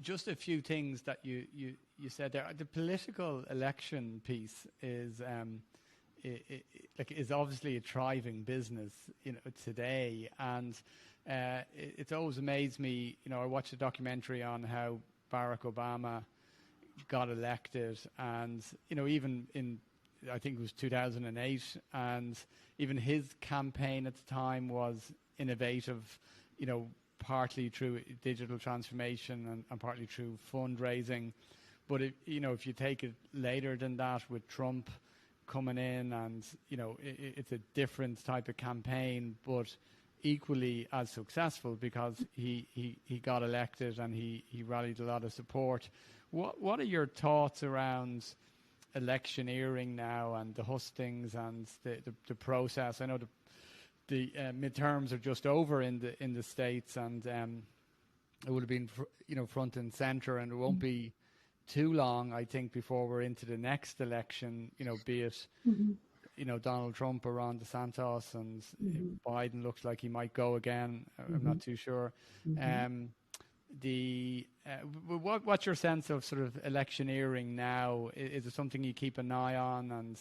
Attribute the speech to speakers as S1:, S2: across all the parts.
S1: just a few things that you said there. The political election piece is is obviously a thriving business, today, and it's always amazed me. I watched a documentary on how Barack Obama got elected, and even in, I think it was 2008, and even his campaign at the time was innovative, partly through digital transformation and partly through fundraising. But if you take it later than that, with Trump coming in, and it's a different type of campaign, but equally as successful, because he got elected and he rallied a lot of support. What are your thoughts around electioneering now, and the hustings and the process? I know the midterms are just over in the States, and it would have been front and center, and it won't be too long, I think, before we're into the next election. Be it Donald Trump or Ron DeSantis, and Biden looks like he might go again. I'm not too sure. What's your sense of sort of electioneering now? Is it something you keep an eye on, and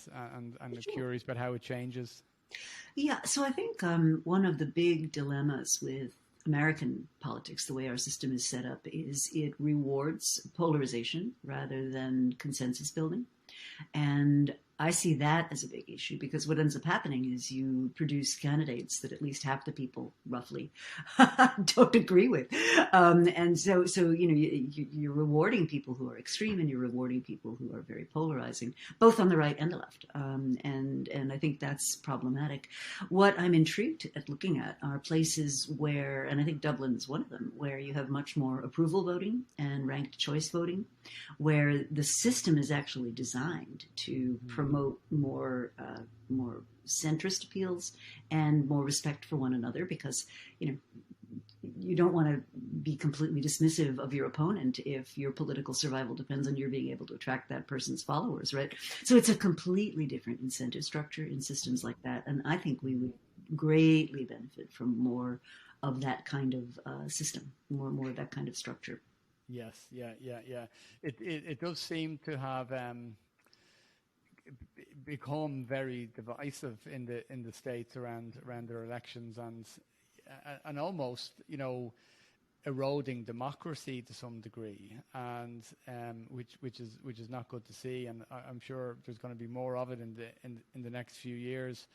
S1: are curious about how it changes?
S2: Yeah, so I think one of the big dilemmas with American politics, the way our system is set up, is it rewards polarization rather than consensus building. And I see that as a big issue, because what ends up happening is you produce candidates that at least half the people, roughly, don't agree with, and so you're rewarding people who are extreme, and you're rewarding people who are very polarizing, both on the right and the left, and I think that's problematic. What I'm intrigued at looking at are places where, and I think Dublin is one of them, where you have much more approval voting and ranked choice voting, where the system is actually designed to promote more centrist appeals and more respect for one another, because you don't want to be completely dismissive of your opponent if your political survival depends on your being able to attract that person's followers, right? So it's a completely different incentive structure in systems like that, and I think we would greatly benefit from more of that kind of system, more of that kind of structure.
S1: Yes, yeah. It does seem to have become very divisive in the States around their elections, and almost eroding democracy to some degree, and which is not good to see. And I'm sure there's going to be more of it in the next few years.